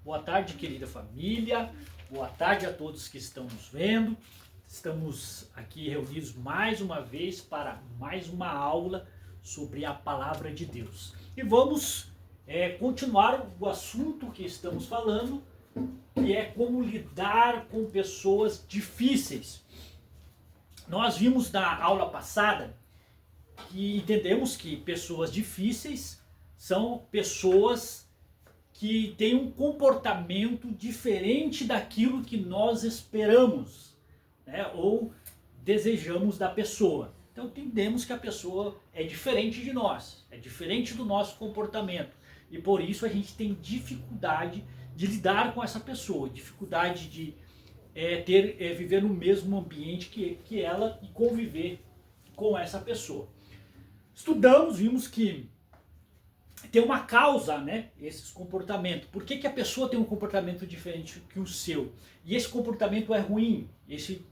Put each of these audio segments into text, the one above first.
Boa tarde, querida família. Boa tarde a todos que estão nos vendo. Estamos aqui reunidos mais uma vez para mais uma aula sobre a palavra de Deus. E vamos continuar o assunto que estamos falando, que é como lidar com pessoas difíceis. Nós vimos na aula passada que entendemos que pessoas difíceis são pessoas que têm um comportamento diferente daquilo que nós esperamos, né, ou desejamos da pessoa. Então entendemos que a pessoa é diferente de nós, é diferente do nosso comportamento. E por isso a gente tem dificuldade de lidar com essa pessoa, dificuldade de viver no mesmo ambiente que ela e conviver com essa pessoa. Estudamos, vimos que tem uma causa, né, esses comportamentos. Por que a pessoa tem um comportamento diferente que o seu? E esse comportamento é ruim, esse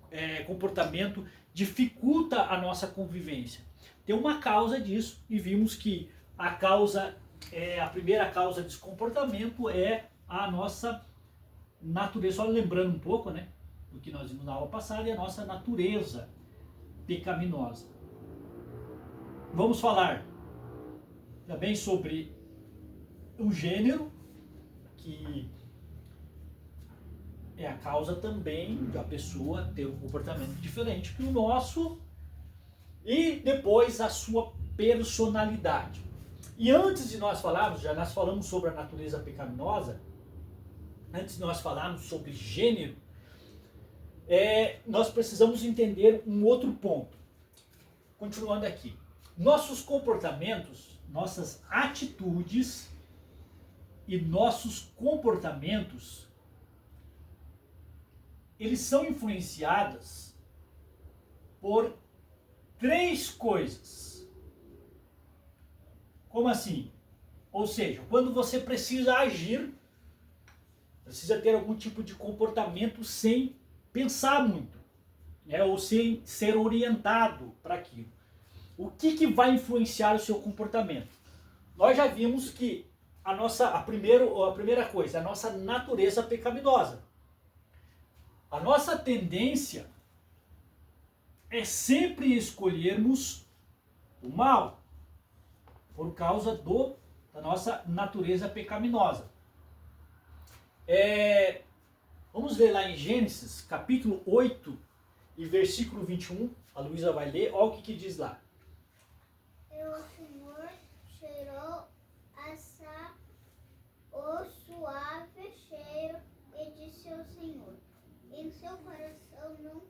comportamento dificulta a nossa convivência. Tem uma causa disso e vimos que a primeira causa desse comportamento é a nossa natureza. Só lembrando um pouco, né, do que nós vimos na aula passada, é a nossa natureza pecaminosa. Vamos falar também sobre o gênero, que é a causa também da pessoa ter um comportamento diferente que o nosso, e depois a sua personalidade. E antes de nós falarmos, nós falamos sobre a natureza pecaminosa, antes de nós falarmos sobre gênero, nós precisamos entender um outro ponto. Continuando aqui. Nossos comportamentos, nossas atitudes e nossos comportamentos, eles são influenciados por três coisas. Como assim? Ou seja, quando você precisa agir, precisa ter algum tipo de comportamento sem pensar muito, né? Ou sem ser orientado para aquilo. O que vai influenciar o seu comportamento? Nós já vimos que a primeira coisa, a nossa natureza pecaminosa. A nossa tendência é sempre escolhermos o mal, por causa da nossa natureza pecaminosa. Vamos ler lá em Gênesis, capítulo 8 e versículo 21. A Luísa vai ler, olha o que diz lá. O Senhor cheirou o suave cheiro e disse ao Senhor: em seu coração não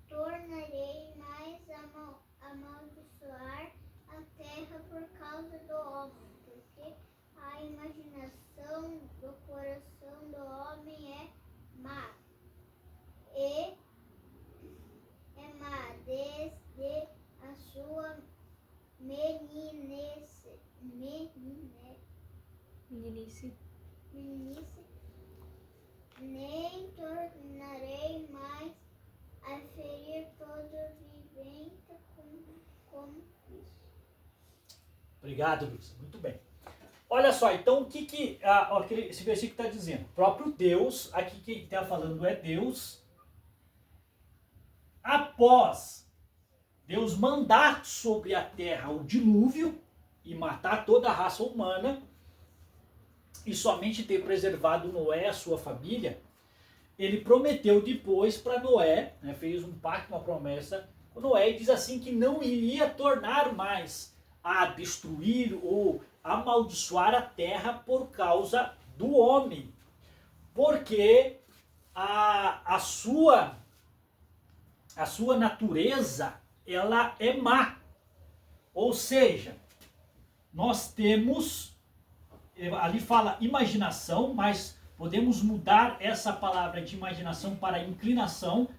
tornarei mais a amaldiçoar a terra por causa do homem, porque a imaginação do coração do homem é má desde a sua meninice, nem tornarei mais a ferir todo vivente como isso. Obrigado, Luiz. Muito bem. Olha só, então o que esse versículo está dizendo? O próprio Deus, aqui quem está falando é Deus, após Deus mandar sobre a terra o dilúvio e matar toda a raça humana, e somente ter preservado Noé e a sua família, ele prometeu depois para Noé, né, fez um pacto, uma promessa com Noé, e diz assim que não iria tornar mais a destruir ou amaldiçoar a terra por causa do homem, porque a sua natureza, ela é má. Ou seja, nós temos, ali fala imaginação, mas podemos mudar essa palavra de imaginação para inclinação,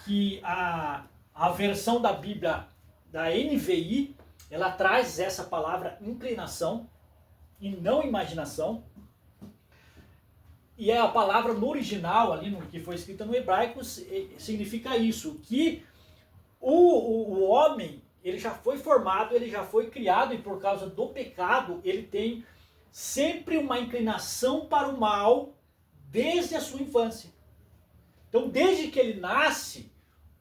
que a versão da Bíblia da NVI, ela traz essa palavra inclinação e não imaginação. E a palavra no original, ali no que foi escrita no hebraico, significa isso, que o homem, ele já foi formado, ele já foi criado, e por causa do pecado, ele tem sempre uma inclinação para o mal desde a sua infância. Então, desde que ele nasce,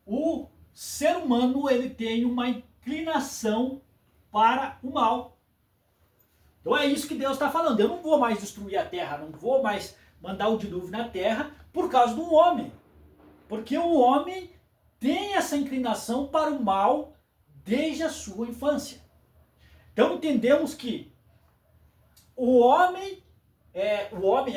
o ser humano ele tem uma inclinação para o mal. Então é isso que Deus está falando. Eu não vou mais destruir a terra, não vou mais mandar o dilúvio na terra por causa do homem. Porque o homem tem essa inclinação para o mal desde a sua infância. Então entendemos que o homem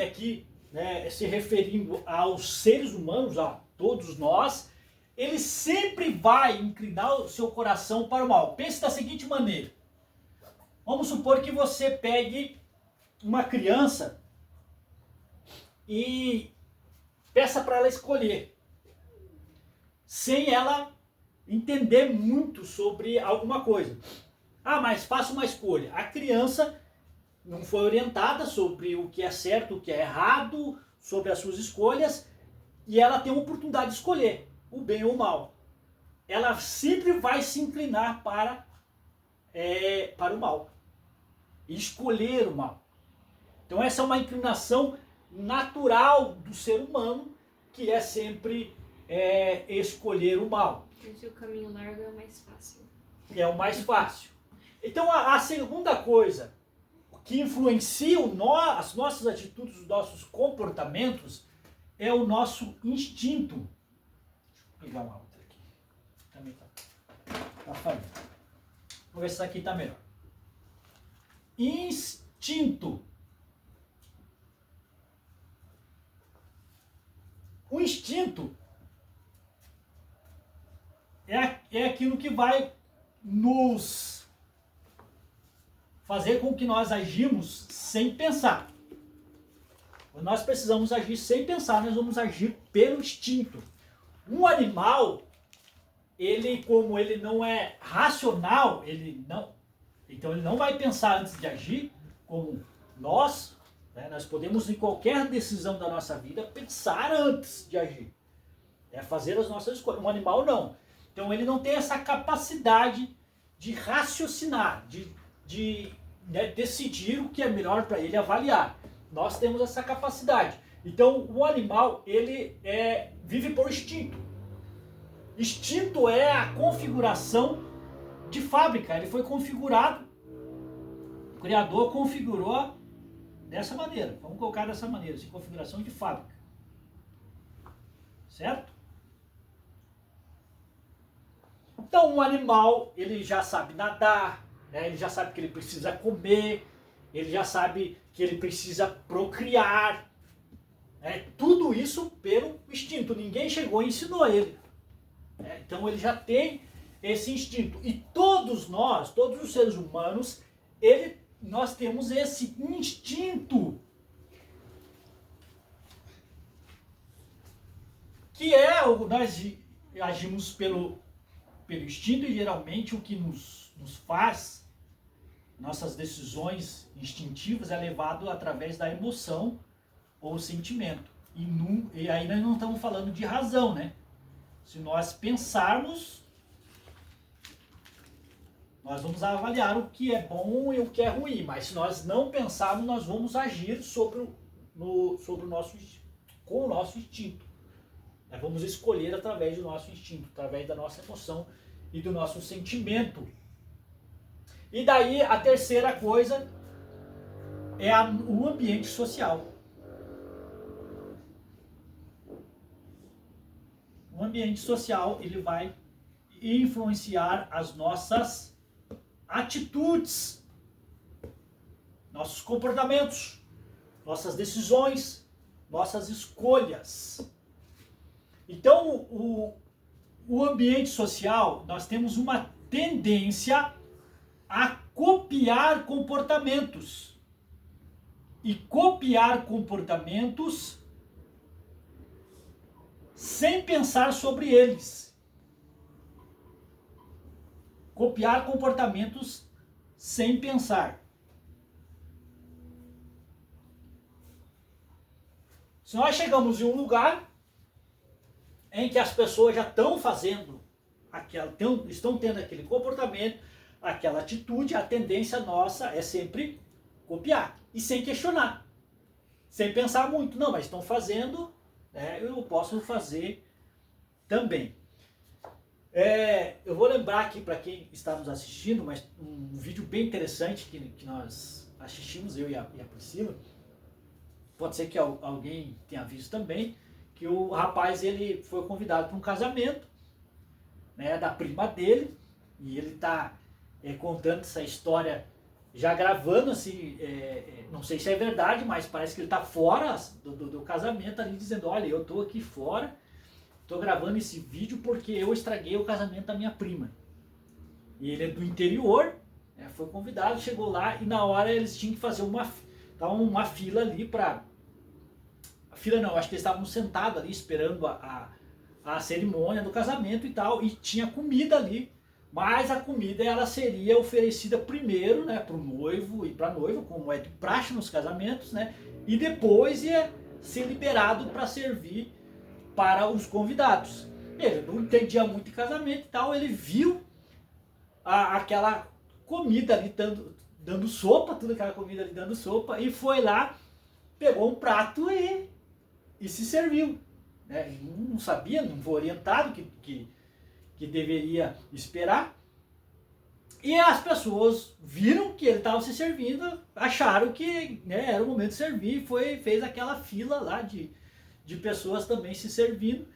aqui, né, se referindo aos seres humanos, a todos nós, ele sempre vai inclinar o seu coração para o mal. Pense da seguinte maneira. Vamos supor que você pegue uma criança e peça para ela escolher, sem ela entender muito sobre alguma coisa. Ah, mas faça uma escolha. A criança não foi orientada sobre o que é certo, o que é errado, sobre as suas escolhas, e ela tem a oportunidade de escolher o bem ou o mal. Ela sempre vai se inclinar para o mal, escolher o mal. Então essa é uma inclinação natural do ser humano, que é sempre escolher o mal. Mas o caminho largo é o mais fácil. É o mais fácil. Então a segunda coisa que influencia as nossas atitudes, os nossos comportamentos, é o nosso instinto. Vou pegar uma outra aqui. Também tá falhando. Vou ver se essa aqui está melhor. Instinto. O instinto é aquilo que vai nos fazer com que nós agimos sem pensar. Quando nós precisamos agir sem pensar, nós vamos agir pelo instinto. Um animal, como ele não é racional, então ele não vai pensar antes de agir, como nós, né? Nós podemos em qualquer decisão da nossa vida pensar antes de agir. Fazer as nossas escolhas. Um animal não. Então ele não tem essa capacidade de raciocinar, de decidir o que é melhor para ele avaliar. Nós temos essa capacidade. Então o animal ele vive por instinto. Instinto é a configuração de fábrica. Ele foi configurado. O Criador configurou dessa maneira. Vamos colocar dessa maneira, assim, configuração de fábrica. Certo? Então um animal ele já sabe nadar, né? Ele já sabe que ele precisa comer, ele já sabe que ele precisa procriar. Tudo isso pelo instinto. Ninguém chegou e ensinou ele. Então ele já tem esse instinto. E todos nós, todos os seres humanos, nós temos esse instinto. Que nós agimos pelo instinto, e geralmente o que nos faz, nossas decisões instintivas, é levado através da emoção ou sentimento. E aí nós não estamos falando de razão, né? Se nós pensarmos, nós vamos avaliar o que é bom e o que é ruim. Mas se nós não pensarmos, nós vamos agir com o nosso instinto. Nós vamos escolher através do nosso instinto, através da nossa emoção e do nosso sentimento. E daí a terceira coisa é o ambiente social. O ambiente social ele vai influenciar as nossas atitudes, nossos comportamentos, nossas decisões, nossas escolhas. Então, o ambiente social, nós temos uma tendência a copiar comportamentos. E copiar comportamentos sem pensar sobre eles. Copiar comportamentos sem pensar. Se nós chegamos em um lugar em que as pessoas já estão fazendo, estão tendo aquele comportamento, aquela atitude, a tendência nossa é sempre copiar. e sem questionar, sem pensar muito. Não, mas estão fazendo, né, eu posso fazer também. Eu vou lembrar aqui para quem está nos assistindo, mas um vídeo bem interessante que nós assistimos, eu e a Priscila. Pode ser que alguém tenha visto também, que o rapaz ele foi convidado para um casamento, né, da prima dele, e ele está contando essa história, já gravando assim, não sei se é verdade, mas parece que ele está fora do casamento ali, dizendo, olha, eu estou aqui fora, estou gravando esse vídeo porque eu estraguei o casamento da minha prima. E ele é do interior, foi convidado, chegou lá e na hora eles tinham que fazer uma fila ali para... Fila não, acho que eles estavam sentados ali esperando a cerimônia do casamento e tal, e tinha comida ali, mas a comida ela seria oferecida primeiro, né, para o noivo e para a noiva, como é de praxe nos casamentos, né, e depois ia ser liberado para servir para os convidados. Ele não entendia muito de casamento e tal, ele viu aquela comida ali dando sopa, toda aquela comida ali dando sopa, e foi lá, pegou um prato e se serviu. Né? Não sabia, não foi orientado que deveria esperar. E as pessoas viram que ele estava se servindo, acharam que, né, era o momento de servir, fez aquela fila lá de pessoas também se servindo.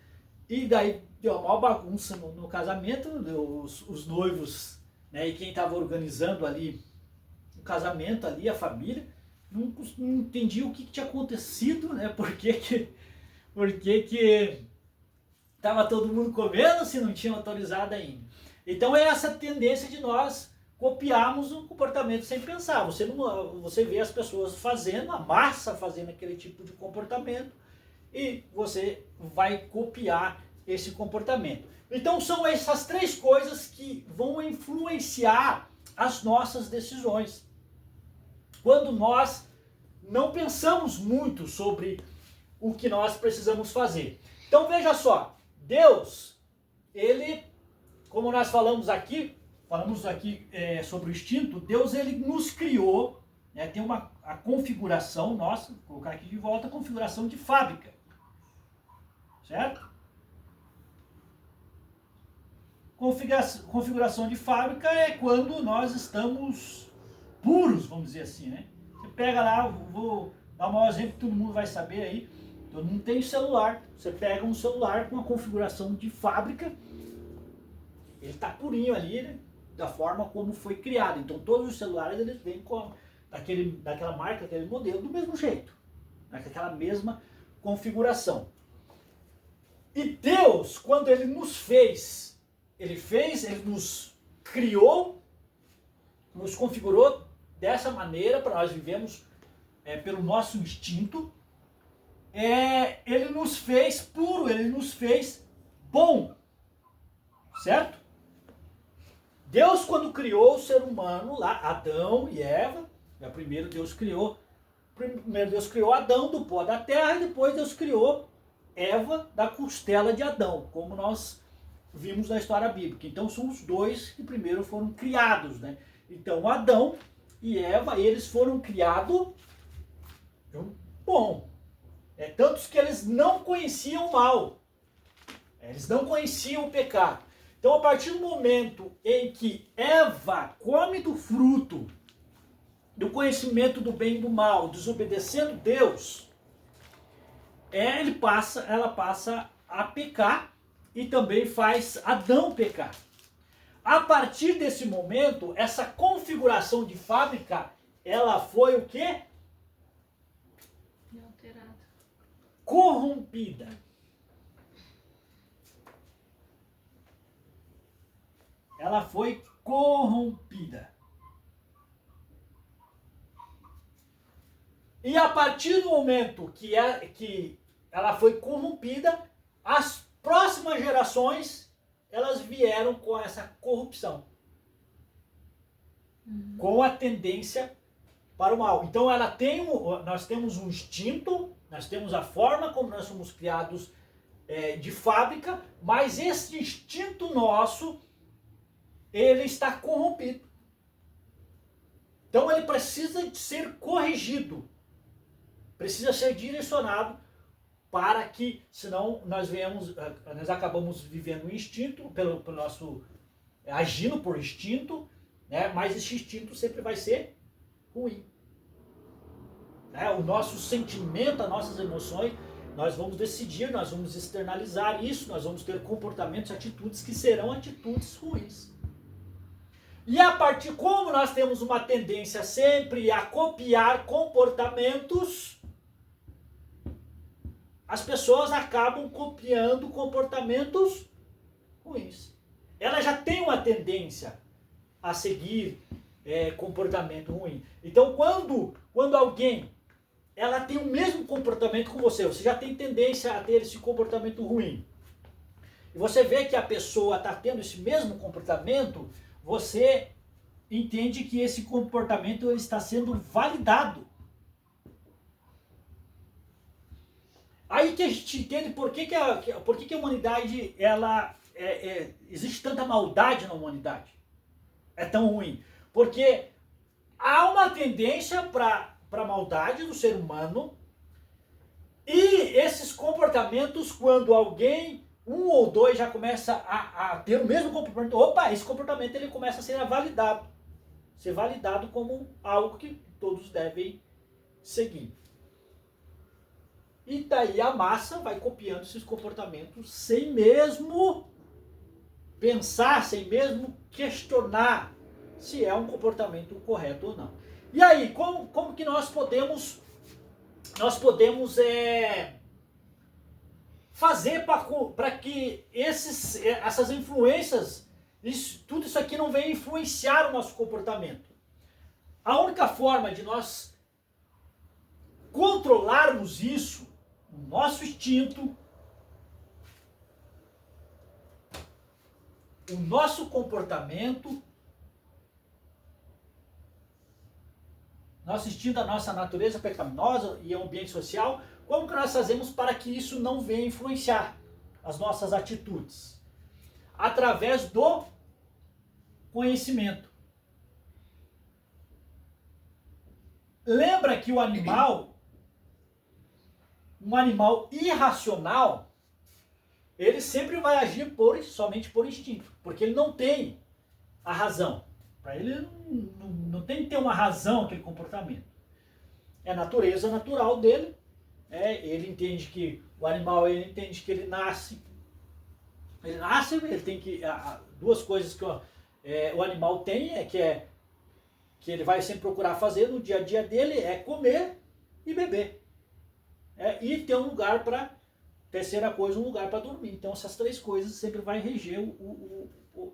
E daí deu uma bagunça no casamento, os noivos, né, e quem estava organizando ali o casamento, ali, a família, não entendia o que tinha acontecido, né? Por que estava todo mundo comendo se não tinha autorizado ainda. Então é essa tendência de nós copiarmos um comportamento sem pensar. Você vê as pessoas fazendo, a massa fazendo aquele tipo de comportamento e você vai copiar esse comportamento. Então são essas três coisas que vão influenciar as nossas decisões. Quando nós não pensamos muito sobre o que nós precisamos fazer. Então veja só, Deus, ele, como nós falamos aqui sobre o instinto, Deus ele nos criou, né, tem a configuração nossa, vou colocar aqui de volta, a configuração de fábrica, certo? Configuração de fábrica é quando nós estamos puros, vamos dizer assim, né? Você pega lá, vou dar um maior exemplo que todo mundo vai saber aí, todo mundo tem celular, você pega um celular com uma configuração de fábrica, ele está purinho ali, né? Da forma como foi criado. Então todos os celulares eles vêm daquela marca, aquele modelo, do mesmo jeito, né? Com aquela mesma configuração. E Deus, quando ele nos fez, ele nos criou, nos configurou dessa maneira para nós vivemos pelo nosso instinto. Ele nos fez puro, ele nos fez bom, certo? Deus, quando criou o ser humano lá, Adão e Eva, primeiro Deus criou Adão do pó da terra e depois Deus criou Eva da costela de Adão, como nós vimos na história bíblica. Então são os dois que primeiro foram criados, né? Então Adão e Eva, eles foram criados bom. Tantos que eles não conheciam o mal. Eles não conheciam o pecado. Então a partir do momento em que Eva come do fruto do conhecimento do bem e do mal, desobedecendo Deus, ela passa a pecar e também faz Adão pecar. A partir desse momento, essa configuração de fábrica, ela foi o quê? Alterada. Corrompida. Ela foi corrompida. E a partir do momento que ela foi corrompida, as próximas gerações, elas vieram com essa corrupção. Com a tendência para o mal. Então nós temos um instinto, nós temos a forma como nós somos criados de fábrica, mas esse instinto nosso, ele está corrompido. Então ele precisa de ser corrigido, precisa ser direcionado, para que, senão nós acabamos vivendo um instinto, pelo nosso, agindo por instinto, né? Mas esse instinto sempre vai ser ruim. Né? O nosso sentimento, as nossas emoções, nós vamos decidir, nós vamos externalizar isso, nós vamos ter comportamentos, atitudes que serão atitudes ruins. E a partir, como nós temos uma tendência sempre a copiar comportamentos, as pessoas acabam copiando comportamentos ruins. Ela já tem uma tendência a seguir comportamento ruim. Então, quando alguém ela tem o mesmo comportamento que você já tem tendência a ter esse comportamento ruim, e você vê que a pessoa está tendo esse mesmo comportamento, você entende que esse comportamento está sendo validado. Aí que a gente entende por que a humanidade, existe tanta maldade na humanidade. É tão ruim. Porque há uma tendência para a maldade do ser humano, e esses comportamentos, quando alguém, um ou dois, já começa a ter o mesmo comportamento, esse comportamento ele começa a ser validado como algo que todos devem seguir. E daí a massa vai copiando esses comportamentos sem mesmo pensar, sem mesmo questionar se é um comportamento correto ou não. E aí, como que nós podemos fazer para que essas influências, tudo isso aqui não venha influenciar o nosso comportamento? A única forma de nós controlarmos isso, o nosso instinto, o nosso comportamento, nosso instinto, a nossa natureza pecaminosa e o ambiente social, como que nós fazemos para que isso não venha influenciar as nossas atitudes? Através do conhecimento. Lembra que um animal irracional, ele sempre vai agir somente por instinto, porque ele não tem a razão. Para ele não tem que ter uma razão aquele comportamento. É a natureza natural dele. Ele entende que o animal, ele nasce. Ele tem que... duas coisas que o animal tem, que ele vai sempre procurar fazer no dia a dia dele, é comer e beber. E ter um lugar para... Terceira coisa, um lugar para dormir. Então essas três coisas sempre vai reger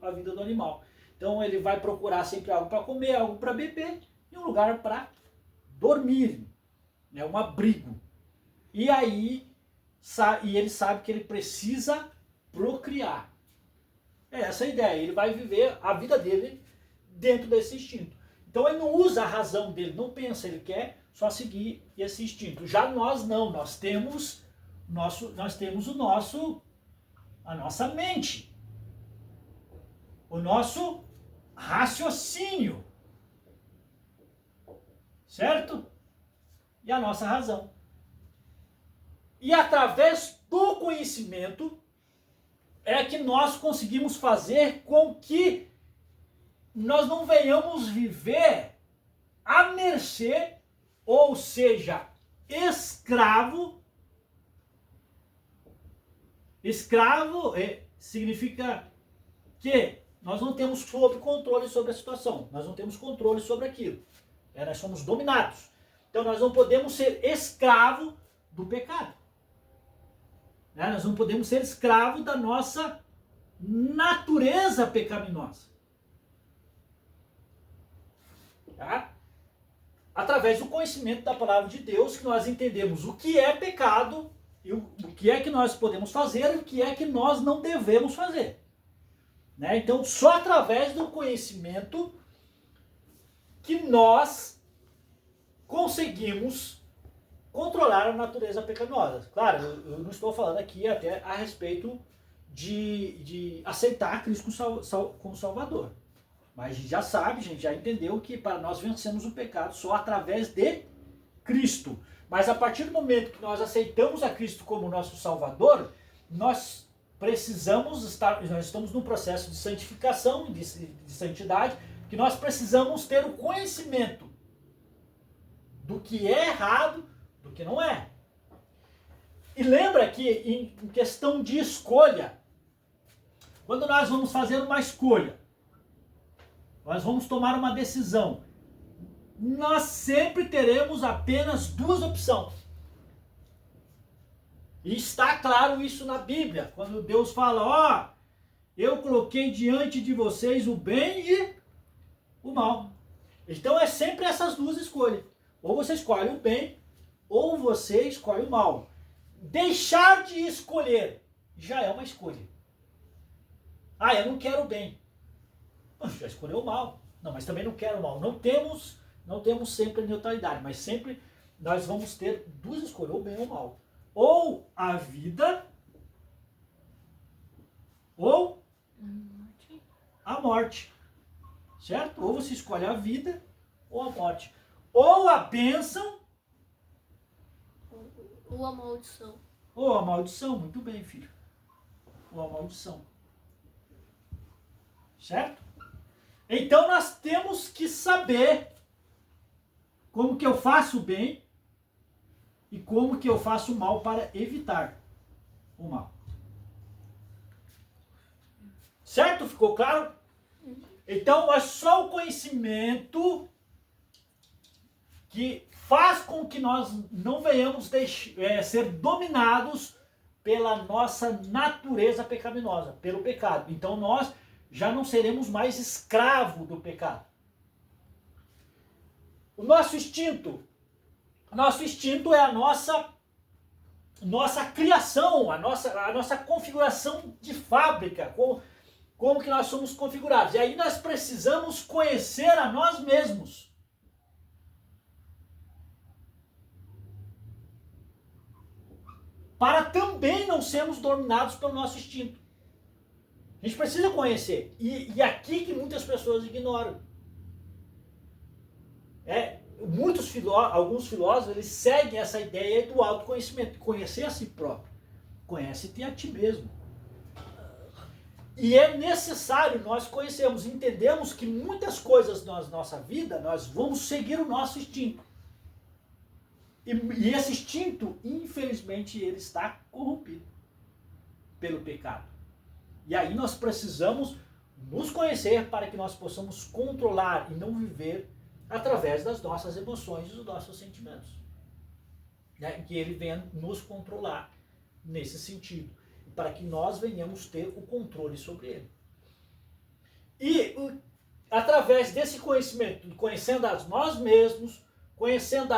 a vida do animal. Então ele vai procurar sempre algo para comer, algo para beber e um lugar para dormir, um abrigo. E aí ele sabe que ele precisa procriar. É essa a ideia. Ele vai viver a vida dele dentro desse instinto. Então ele não usa a razão dele, não pensa, ele quer só seguir esse instinto. Já nós não, nós temos a nossa mente, o nosso raciocínio, certo? E a nossa razão. E através do conhecimento é que nós conseguimos fazer com que nós não venhamos viver à mercê, ou seja, escravo. Escravo significa que nós não temos controle sobre a situação, nós não temos controle sobre aquilo. Nós somos dominados. Então nós não podemos ser escravo do pecado. Nós não podemos ser escravo da nossa natureza pecaminosa. Tá? Através do conhecimento da palavra de Deus, que nós entendemos o que é pecado, e o que é que nós podemos fazer e o que é que nós não devemos fazer. Então, só através do conhecimento que nós conseguimos controlar a natureza pecaminosa. Claro, eu não estou falando aqui até a respeito de aceitar Cristo como Salvador. Mas a gente já sabe, a gente já entendeu que para nós vencermos o pecado só através de Cristo. Mas a partir do momento que nós aceitamos a Cristo como nosso Salvador, nós estamos num processo de santificação, de santidade, que nós precisamos ter o conhecimento do que é errado, do que não é. E lembra que em questão de escolha, quando nós vamos fazer uma escolha, nós vamos tomar uma decisão, nós sempre teremos apenas duas opções. E está claro isso na Bíblia, quando Deus fala, ó, eu coloquei diante de vocês o bem e o mal. Então é sempre essas duas escolhas. Ou você escolhe o bem, ou você escolhe o mal. Deixar de escolher já é uma escolha. Ah, eu não quero o bem. Já escolheu o mal. Não, mas também não quero o mal. Não temos sempre neutralidade, mas sempre nós vamos ter duas escolhas, o bem ou o mal. Ou a vida, ou a morte. Certo? Ou você escolhe a vida, ou a morte. Ou a bênção, ou a maldição. ou a maldição. Muito bem, filho. Ou a maldição. Certo? Então nós temos que saber como que eu faço o bem e como que eu faço o mal para evitar o mal. Certo? Ficou claro? Então é só o conhecimento que faz com que nós não venhamos ser dominados pela nossa natureza pecaminosa, pelo pecado. Então nós já não seremos mais escravos do pecado. O nosso instinto é a nossa criação, a nossa configuração de fábrica, como que nós somos configurados. E aí nós precisamos conhecer a nós mesmos. Para também não sermos dominados pelo nosso instinto. A gente precisa conhecer. E aqui que muitas pessoas ignoram. Alguns filósofos, eles seguem essa ideia do autoconhecimento, de conhecer a si próprio. Conhece-te a ti mesmo. E é necessário nós conhecermos, entendemos que muitas coisas na nossa vida, nós vamos seguir o nosso instinto. E esse instinto, infelizmente, ele está corrompido pelo pecado. E aí nós precisamos nos conhecer para que nós possamos controlar e não viver através das nossas emoções e dos nossos sentimentos. Né? Que ele venha nos controlar nesse sentido. Para que nós venhamos ter o controle sobre ele. E através desse conhecimento, conhecendo a nós mesmos, conhecendo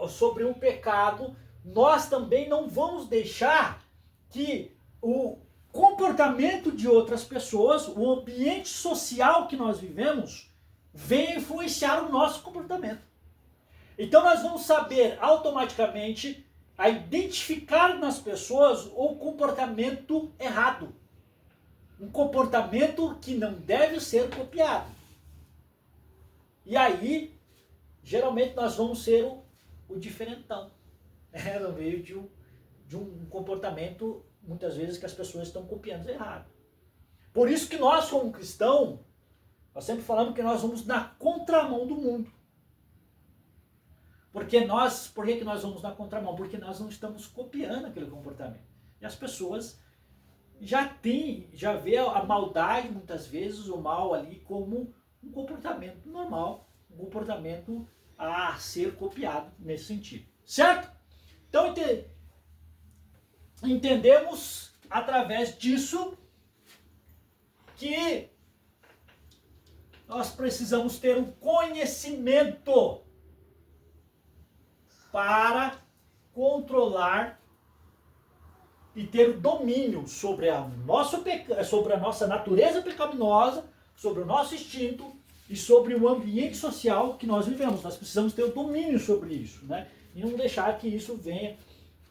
sobre o pecado, nós também não vamos deixar que o comportamento de outras pessoas, o ambiente social que nós vivemos, venha influenciar o nosso comportamento. Então nós vamos saber automaticamente a identificar nas pessoas o comportamento errado. Um comportamento que não deve ser copiado. E aí, geralmente nós vamos ser o diferentão. No meio de um comportamento, muitas vezes, que as pessoas estão copiando errado. Por isso que nós, como cristãos, nós sempre falamos que nós vamos na contramão do mundo. Por que nós vamos na contramão? Porque nós não estamos copiando aquele comportamento. E as pessoas já vê a maldade, muitas vezes, o mal ali como um comportamento normal, um comportamento a ser copiado nesse sentido. Certo? Então, entendemos através disso que nós precisamos ter um conhecimento para controlar e ter o domínio sobre a nossa natureza pecaminosa, sobre o nosso instinto e sobre o ambiente social que nós vivemos. Nós precisamos ter o domínio sobre isso, né? E não deixar que isso venha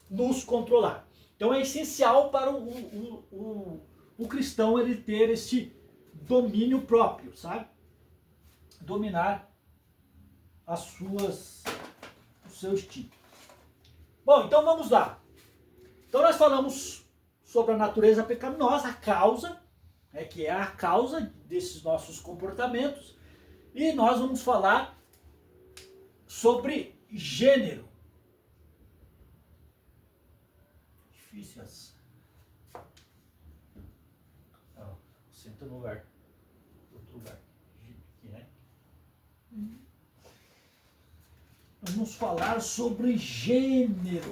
nos controlar. Então é essencial para o cristão ele ter esse domínio próprio, sabe? dominar os seus tipos. Bom, então vamos lá. Então nós falamos sobre a natureza pecaminosa, a causa, que é a causa desses nossos comportamentos. E nós vamos falar sobre gênero. Difícil essa. Senta no lugar. Outro lugar. Aqui, né? Vamos falar sobre gênero.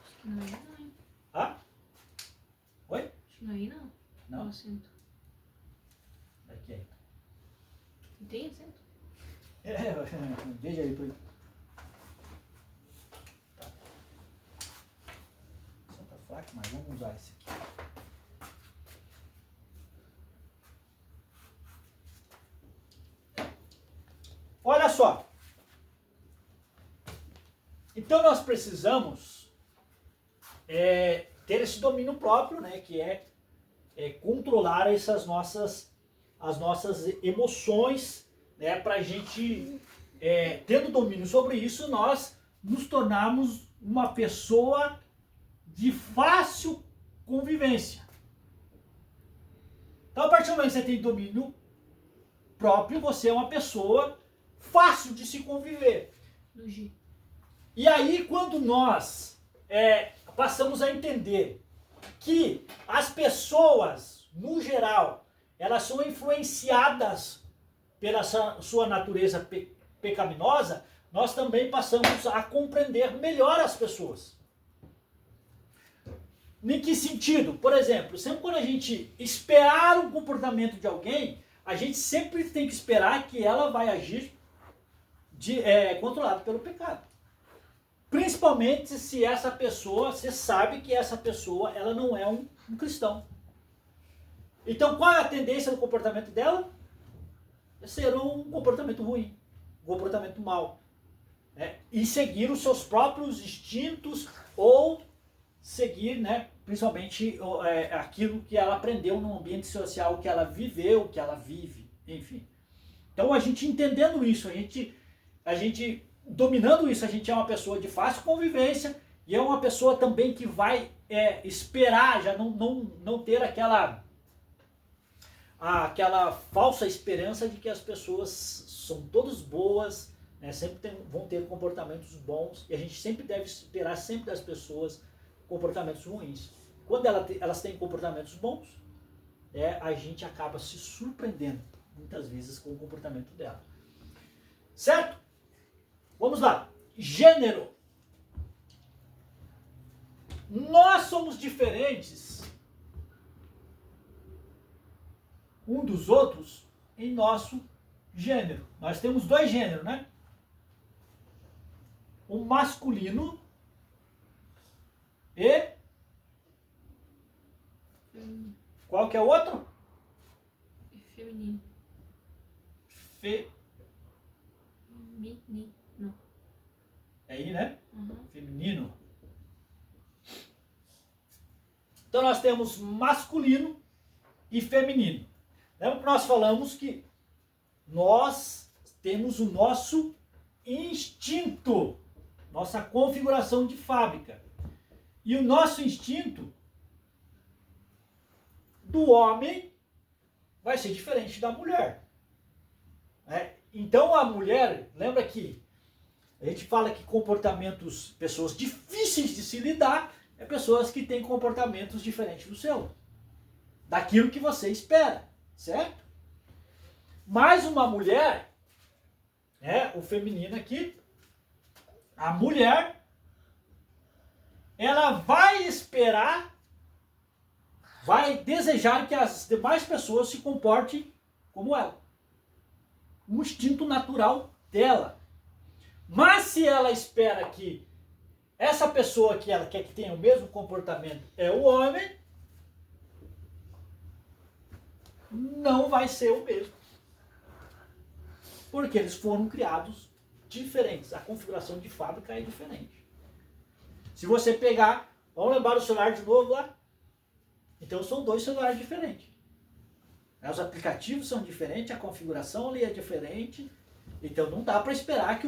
Acho que não é não, hein? Ah? Oi? Acho que não é aí não. Não. O assento. Aqui é. Não tem assento? Veja aí por aí. Tá. Só tá fraco, mas vamos usar esse aqui. Olha só. Então nós precisamos ter esse domínio próprio, né, que é controlar as nossas emoções, né, para a gente, tendo domínio sobre isso, nós nos tornarmos uma pessoa de fácil convivência. Então, a partir do momento que você tem domínio próprio, você é uma pessoa fácil de se conviver. No G. E aí, quando nós passamos a entender que as pessoas, no geral, elas são influenciadas pela sua natureza pecaminosa, nós também passamos a compreender melhor as pessoas. Em que sentido? Por exemplo, sempre quando a gente esperar um comportamento de alguém, a gente sempre tem que esperar que ela vai agir controlada pelo pecado. Principalmente se essa pessoa, você sabe que essa pessoa ela não é um cristão. Então qual é a tendência do comportamento dela? É ser um comportamento ruim, um comportamento mau. Né? E seguir os seus próprios instintos ou seguir, né, principalmente aquilo que ela aprendeu no ambiente social que ela viveu, que ela vive, enfim. Então a gente entendendo isso, a gente dominando isso, a gente é uma pessoa de fácil convivência e é uma pessoa também que vai esperar, já não ter aquela falsa esperança de que as pessoas são todas boas, né, sempre vão ter comportamentos bons, e a gente sempre deve esperar sempre das pessoas comportamentos ruins. Quando elas têm comportamentos bons, a gente acaba se surpreendendo muitas vezes com o comportamento dela. Certo? Vamos lá. Gênero. Nós somos diferentes um dos outros em nosso gênero. Nós temos dois gêneros, né? O masculino e qual que é o outro? Feminino. Feminino. É aí, né? Uhum. Feminino. Então nós temos masculino e feminino. Lembra que nós falamos que nós temos o nosso instinto, nossa configuração de fábrica. E o nosso instinto do homem vai ser diferente da mulher. Então a mulher, lembra que a gente fala que pessoas difíceis de se lidar, pessoas que têm comportamentos diferentes do seu. Daquilo que você espera, certo? Mais uma mulher, o feminino aqui, a mulher, ela vai esperar, vai desejar que as demais pessoas se comportem como ela. Um instinto natural dela. Mas se ela espera que essa pessoa que ela quer que tenha o mesmo comportamento é o homem, não vai ser o mesmo. Porque eles foram criados diferentes. A configuração de fábrica é diferente. Se você pegar, vamos lembrar o celular de novo lá? Então são dois celulares diferentes. Os aplicativos são diferentes, a configuração ali é diferente. Então não dá para esperar que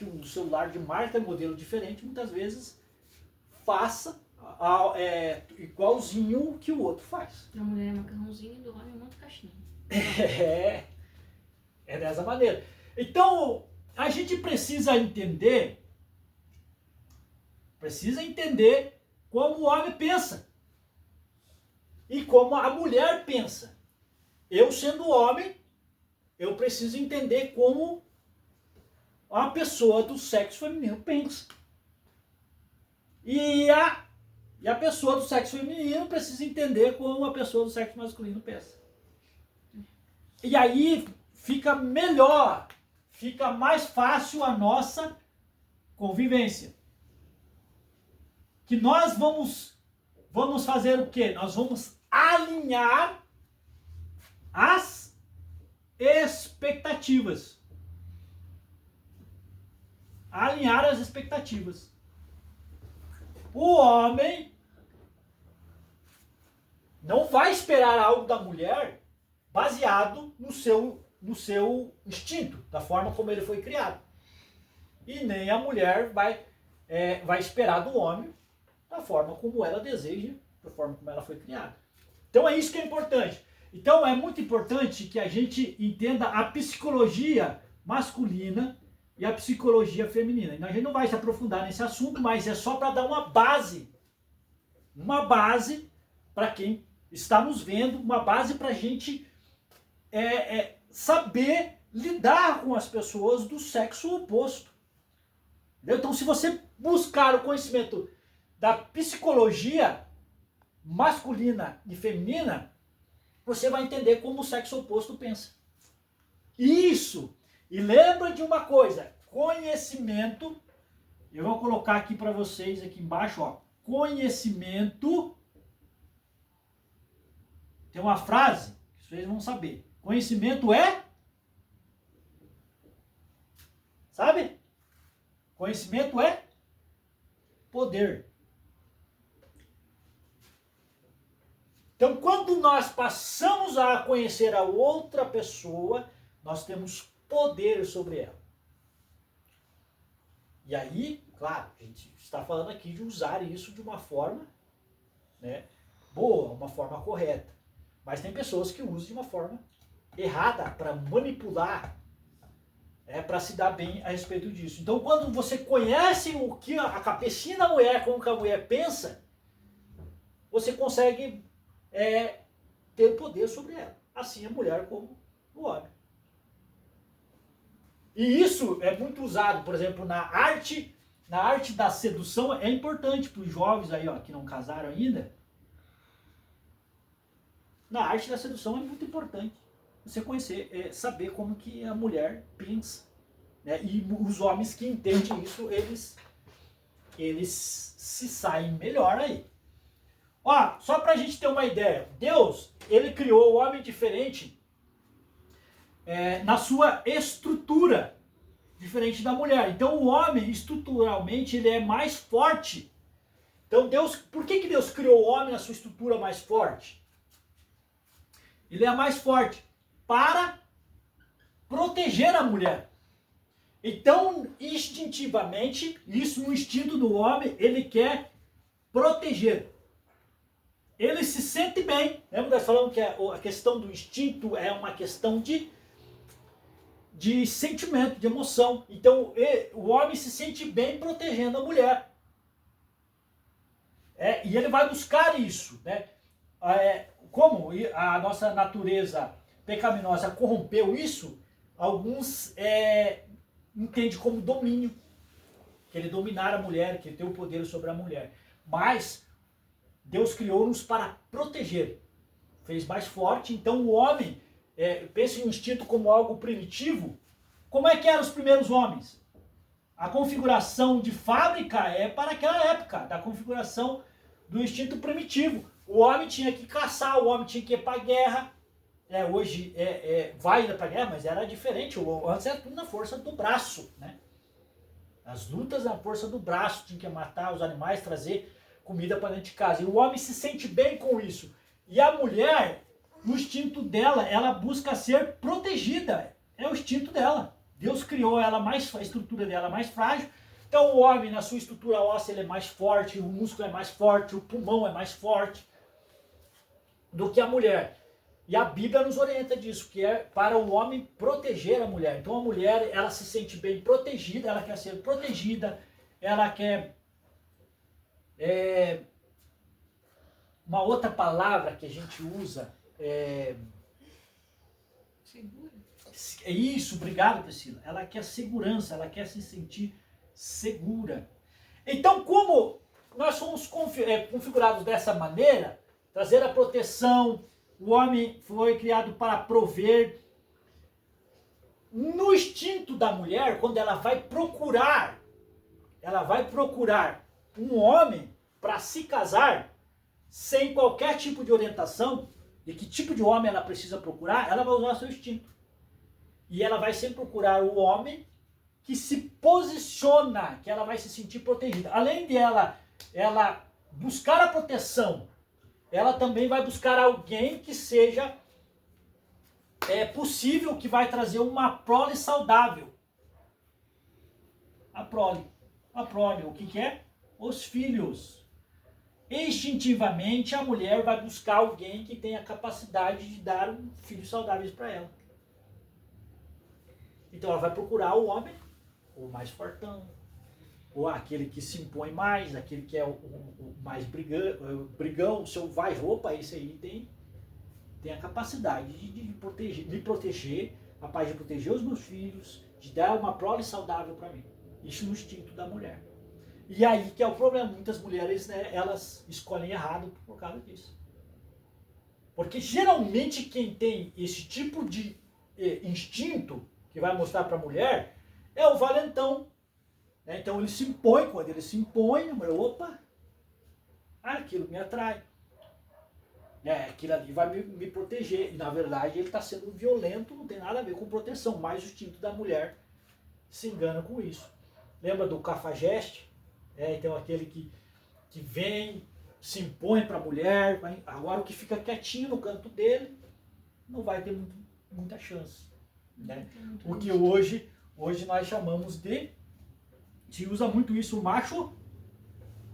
um celular de marca e modelo diferente muitas vezes faça igualzinho que o outro faz. A mulher é macarrãozinho e do homem é muito caixinha. É dessa maneira. Então a gente precisa entender como o homem pensa e como a mulher pensa. Eu sendo homem, eu preciso entender como a pessoa do sexo feminino pensa. E a pessoa do sexo feminino precisa entender como a pessoa do sexo masculino pensa. E aí fica melhor, fica mais fácil a nossa convivência. Que nós vamos fazer o quê? Nós vamos alinhar as expectativas. Alinhar as expectativas. O homem não vai esperar algo da mulher baseado no seu instinto, da forma como ele foi criado. E nem a mulher vai esperar do homem da forma como ela deseja, da forma como ela foi criada. Então é isso que é importante. Então é muito importante que a gente entenda a psicologia masculina e a psicologia feminina. A gente não vai se aprofundar nesse assunto, mas é só para dar uma base para quem está nos vendo, uma base para a gente saber lidar com as pessoas do sexo oposto. Entendeu? Então, se você buscar o conhecimento da psicologia masculina e feminina, você vai entender como o sexo oposto pensa. Isso! E lembra de uma coisa, conhecimento, eu vou colocar aqui para vocês aqui embaixo, ó, conhecimento, tem uma frase que vocês vão saber, conhecimento é, sabe? Conhecimento é poder. Então, quando nós passamos a conhecer a outra pessoa, nós temos poder sobre ela. E aí, claro, a gente está falando aqui de usar isso de uma forma, né, boa, uma forma correta. Mas tem pessoas que usam de uma forma errada para manipular, para se dar bem a respeito disso. Então, quando você conhece o que a cabecinha da mulher, como que a mulher pensa, você consegue ter poder sobre ela. Assim a mulher como o homem. E isso é muito usado, por exemplo, na arte da sedução. É importante para os jovens aí, ó, que não casaram ainda. Na arte da sedução é muito importante você conhecer, saber como que a mulher pensa, né? E os homens que entendem isso, eles se saem melhor aí. Ó, só pra gente ter uma ideia, Deus, ele criou o homem diferente na sua estrutura, diferente da mulher. Então o homem, estruturalmente, ele é mais forte. Então Deus, por que Deus criou o homem na sua estrutura mais forte? Ele é mais forte para proteger a mulher. Então, instintivamente, isso no instinto do homem, ele quer proteger. Ele se sente bem. Lembra que nós falamos que a questão do instinto é uma questão de sentimento, de emoção. Então, o homem se sente bem protegendo a mulher. E ele vai buscar isso, né? Como a nossa natureza pecaminosa corrompeu isso, alguns entendem como domínio, que ele dominar a mulher, que ele tem o poder sobre a mulher. Mas Deus criou-nos para proteger, fez mais forte. Então o homem, pensa em um instinto como algo primitivo. Como é que eram os primeiros homens? A configuração de fábrica é para aquela época, da configuração do instinto primitivo. O homem tinha que caçar, o homem tinha que ir para a guerra. Hoje vai para a guerra, mas era diferente. Antes era tudo na força do braço, né? As lutas na força do braço, tinha que matar os animais, trazer comida para dentro de casa. E o homem se sente bem com isso. E a mulher, no instinto dela, ela busca ser protegida. É o instinto dela. Deus criou ela a estrutura dela mais frágil. Então o homem, na sua estrutura óssea, ele é mais forte, o músculo é mais forte, o pulmão é mais forte do que a mulher. E a Bíblia nos orienta disso, que é para o homem proteger a mulher. Então a mulher, ela se sente bem protegida, ela quer ser protegida, ela quer... uma outra palavra que a gente usa Segura. é isso, obrigado, Priscila. Ela quer segurança, ela quer se sentir segura. Então, como nós somos configurados dessa maneira, trazer a proteção, o homem foi criado para prover. No instinto da mulher, quando ela vai procurar um homem para se casar, sem qualquer tipo de orientação de que tipo de homem ela precisa procurar, ela vai usar seu instinto. E ela vai sempre procurar o homem que se posiciona, que ela vai se sentir protegida. Além de ela buscar a proteção, ela também vai buscar alguém que seja possível, que vai trazer uma prole saudável. A prole, o que é? Os filhos. Instintivamente, a mulher vai buscar alguém que tenha a capacidade de dar filhos saudáveis para ela. Então ela vai procurar o homem, o mais fortão, ou aquele que se impõe mais, aquele que é o mais brigão, o seu vai-roupa, esse aí tem a capacidade de me proteger, capaz de proteger os meus filhos, de dar uma prole saudável para mim. Isso no instinto da mulher. E aí que é o problema, muitas mulheres, né, elas escolhem errado por causa disso. Porque geralmente quem tem esse tipo de instinto, que vai mostrar para a mulher, é o valentão. Né? Então ele se impõe, quando ele se impõe, a mulher, opa, aquilo me atrai. Aquilo ali vai me proteger. E na verdade ele está sendo violento, não tem nada a ver com proteção, mas o instinto da mulher se engana com isso. Lembra do cafajeste? Então aquele que vem, se impõe para a mulher, agora o que fica quietinho no canto dele, não vai ter muita chance. Né? O que hoje nós chamamos se usa muito isso, o macho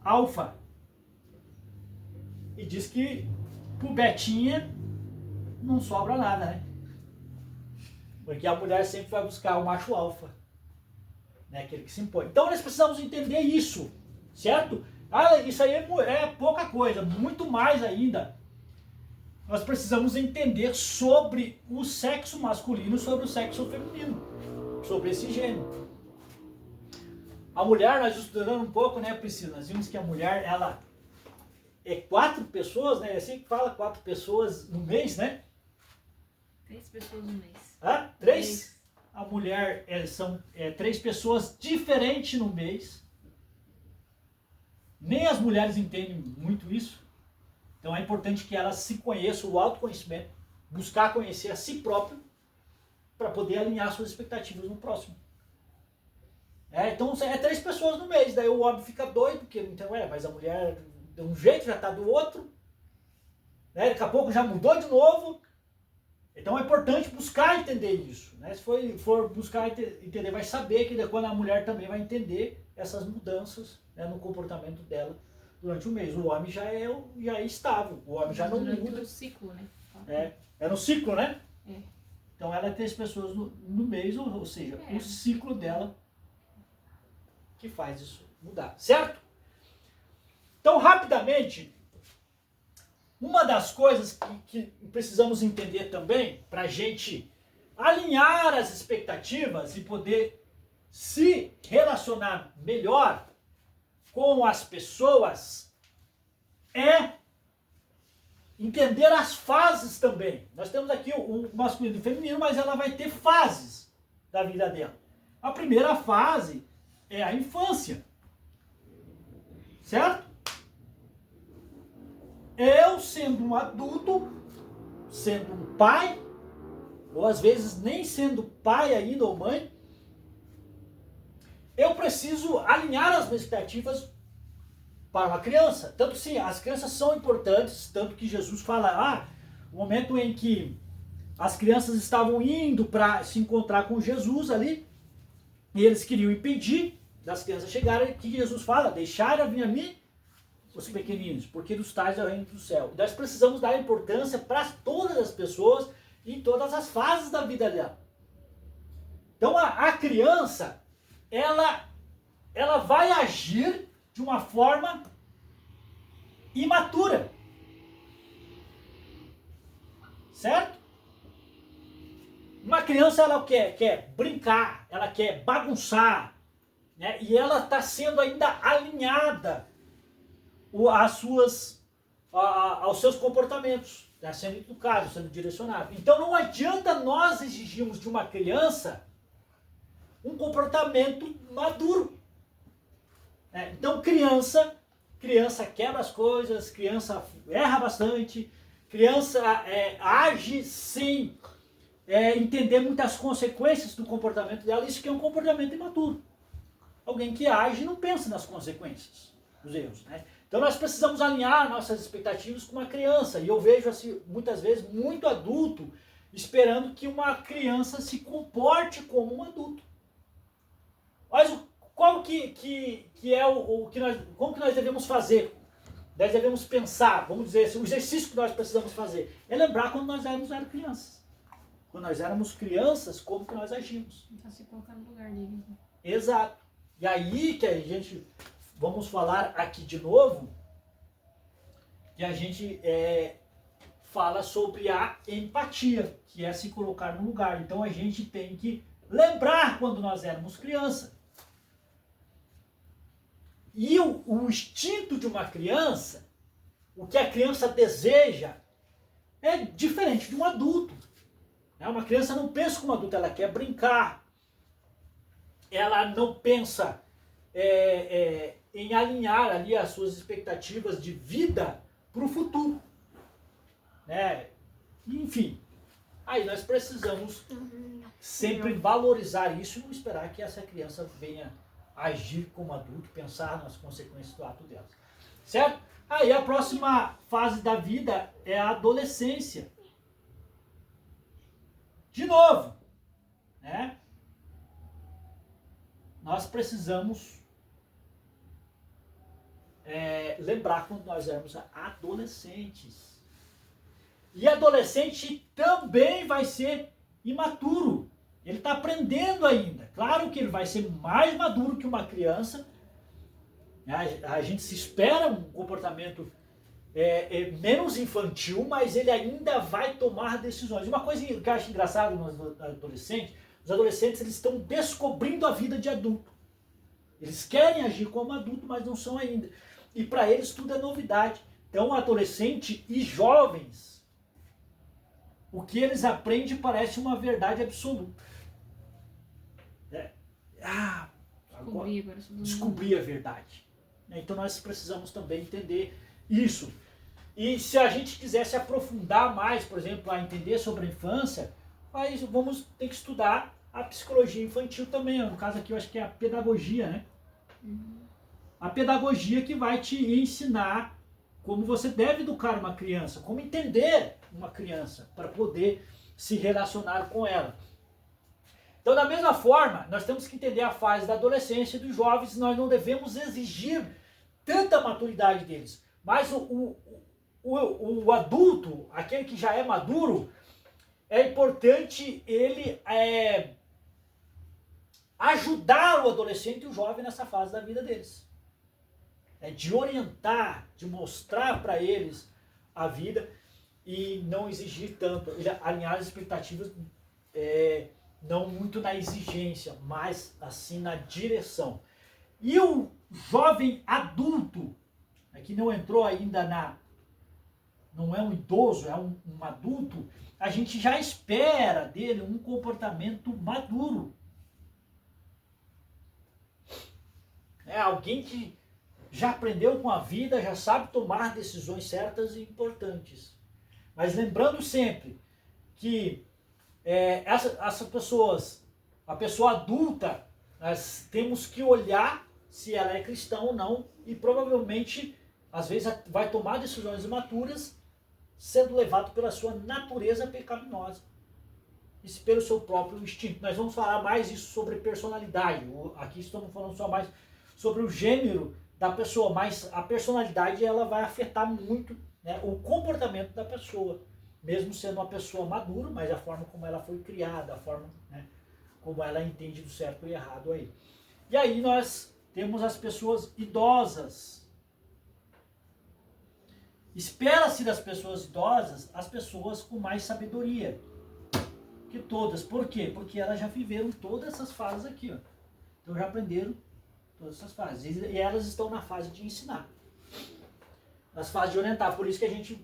alfa. E diz que pro Betinha não sobra nada, né? Porque a mulher sempre vai buscar o macho alfa. Né, aquele que se impõe. Então nós precisamos entender isso, certo? Isso aí é pouca coisa, muito mais ainda. Nós precisamos entender sobre o sexo masculino e sobre o sexo feminino, sobre esse gênero. A mulher, nós estudando um pouco, né, Priscila? Nós vimos que a mulher, ela é 4 pessoas, né? É assim que fala, 4 pessoas no mês, né? 3 pessoas no mês. 3? A mulher são 3 pessoas diferentes no mês. Nem as mulheres entendem muito isso. Então é importante que elas se conheçam, o autoconhecimento, buscar conhecer a si próprio para poder alinhar suas expectativas no próximo. Então 3 pessoas no mês, daí o homem fica doido, porque então, mas a mulher de um jeito já está do outro, né? Daqui a pouco já mudou de novo. Então é importante buscar entender isso. Né? Se for buscar entender, vai saber que quando a mulher também vai entender essas mudanças, né, no comportamento dela durante o mês. O homem já é estável, o homem já não muda. Durante o ciclo, né? É no ciclo, né? É. Então ela é 3 pessoas no mês, ou seja, o ciclo dela que faz isso mudar, certo? Então, rapidamente, uma das coisas que precisamos entender também, para a gente alinhar as expectativas e poder se relacionar melhor com as pessoas, é entender as fases também. Nós temos aqui o masculino e o feminino, mas ela vai ter fases da vida dela. A primeira fase é a infância. Certo? Eu, sendo um adulto, sendo um pai, ou às vezes nem sendo pai ainda ou mãe, eu preciso alinhar as minhas expectativas para uma criança. Tanto sim, as crianças são importantes, tanto que Jesus fala, o momento em que as crianças estavam indo para se encontrar com Jesus ali, e eles queriam impedir das crianças chegarem, que Jesus fala, deixaram vir a mim os pequeninos, porque dos tais é o reino do céu. Nós precisamos dar importância para todas as pessoas, em todas as fases da vida dela. Então a criança, ela vai agir de uma forma imatura. Certo? Uma criança, ela quer brincar, ela quer bagunçar, né? E ela está sendo ainda alinhada aos seus comportamentos, tá sendo educado, sendo direcionado. Então não adianta nós exigirmos de uma criança um comportamento maduro. Né? Então criança quebra as coisas, criança erra bastante, criança age sem entender muitas consequências do comportamento dela. Isso que é um comportamento imaturo. Alguém que age e não pensa nas consequências dos erros. Né? Então nós precisamos alinhar nossas expectativas com uma criança. E eu vejo assim, muitas vezes muito adulto esperando que uma criança se comporte como um adulto. Mas qual que é como que nós devemos fazer? Nós devemos pensar, vamos dizer assim, o exercício que nós precisamos fazer é lembrar quando nós éramos crianças. Quando nós éramos crianças, como que nós agimos. Então se colocar no lugar dele. Então. Exato. E aí que a gente, vamos falar aqui de novo, que a gente fala sobre a empatia, que é se colocar no lugar. Então a gente tem que lembrar quando nós éramos crianças. E o instinto de uma criança, o que a criança deseja, é diferente de um adulto. Uma criança não pensa como adulto, ela quer brincar. Ela não pensa em alinhar ali as suas expectativas de vida para o futuro. Né? Enfim, aí nós precisamos sempre valorizar isso e não esperar que essa criança venha agir como adulto, pensar nas consequências do ato dela. Certo? Aí a próxima fase da vida é a adolescência. De novo, né? Nós precisamos lembrar quando nós éramos adolescentes. E adolescente também vai ser imaturo. Ele está aprendendo ainda. Claro que ele vai ser mais maduro que uma criança. A gente se espera um comportamento menos infantil, mas ele ainda vai tomar decisões. Uma coisa que eu acho engraçado nos adolescentes, os adolescentes eles estão descobrindo a vida de adulto. Eles querem agir como adulto, mas não são ainda. E para eles tudo é novidade. Então, adolescente e jovens, o que eles aprendem parece uma verdade absoluta. Descobrir a verdade. Então nós precisamos também entender isso. E se a gente quiser se aprofundar mais, por exemplo, a entender sobre a infância, vamos ter que estudar a psicologia infantil também. No caso aqui eu acho que é a pedagogia, né? A pedagogia que vai te ensinar como você deve educar uma criança, como entender uma criança para poder se relacionar com ela. Então, da mesma forma, nós temos que entender a fase da adolescência e dos jovens. Nós não devemos exigir tanta maturidade deles. Mas o adulto, aquele que já é maduro, é importante ele ajudar o adolescente e o jovem nessa fase da vida deles. De orientar, de mostrar para eles a vida e não exigir tanto. Alinhar as expectativas não muito na exigência, mas assim na direção. E o jovem adulto, que não entrou ainda não é um idoso, é um adulto, a gente já espera dele um comportamento maduro. Alguém que já aprendeu com a vida, já sabe tomar decisões certas e importantes. Mas lembrando sempre que essas pessoas, a pessoa adulta, nós temos que olhar se ela é cristã ou não, e provavelmente, às vezes, vai tomar decisões imaturas sendo levado pela sua natureza pecaminosa e pelo seu próprio instinto. Nós vamos falar mais isso sobre personalidade. Aqui estamos falando só mais sobre o gênero da pessoa, mas a personalidade ela vai afetar muito, né, o comportamento da pessoa, mesmo sendo uma pessoa madura, mas a forma como ela foi criada, a forma, né, como ela entende do certo e errado aí. E aí nós temos as pessoas idosas. Espera-se das pessoas idosas as pessoas com mais sabedoria que todas. Por quê? Porque elas já viveram todas essas fases aqui, ó. Então já aprenderam todas essas fases. E elas estão na fase de ensinar. Nas fases de orientar. Por isso que a gente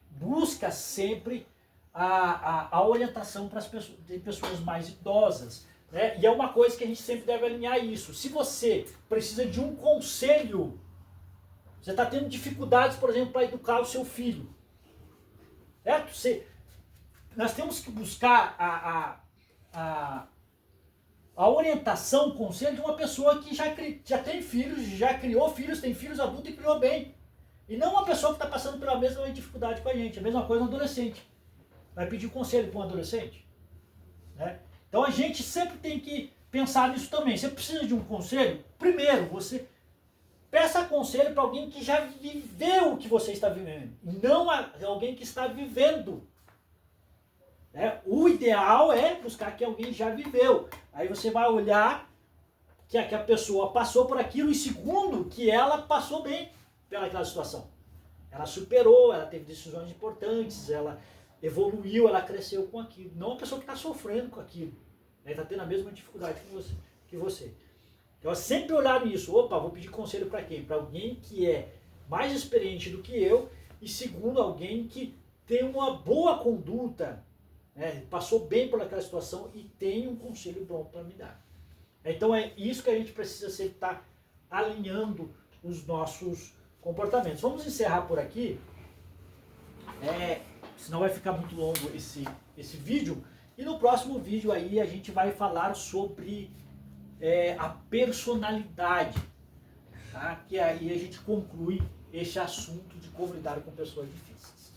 busca sempre a orientação para as pessoas, de pessoas mais idosas. Né? E é uma coisa que a gente sempre deve alinhar isso. Se você precisa de um conselho, você está tendo dificuldades, por exemplo, para educar o seu filho. Certo? Nós temos que buscar a orientação, o conselho de uma pessoa que já tem filhos, já criou filhos, tem filhos adultos e criou bem. E não uma pessoa que está passando pela mesma dificuldade com a gente. A mesma coisa um adolescente. Vai pedir conselho para um adolescente? Né? Então a gente sempre tem que pensar nisso também. Você precisa de um conselho? Primeiro, você peça conselho para alguém que já viveu o que você está vivendo. E não alguém que está vivendo. O ideal é buscar que alguém já viveu. Aí você vai olhar que a pessoa passou por aquilo e segundo, que ela passou bem pelaquela situação. Ela superou, ela teve decisões importantes, ela evoluiu, ela cresceu com aquilo. Não uma pessoa que está sofrendo com aquilo. Está tendo a mesma dificuldade que você. Então é sempre olhar nisso. Opa, vou pedir conselho para quem? Para alguém que é mais experiente do que eu e segundo, alguém que tem uma boa conduta, né, passou bem por aquela situação e tem um conselho bom para me dar. Então é isso que a gente precisa sempre estar alinhando os nossos comportamentos. Vamos encerrar por aqui, senão vai ficar muito longo esse vídeo. E no próximo vídeo aí a gente vai falar sobre a personalidade, tá? Que aí a gente conclui esse assunto de como lidar com pessoas difíceis.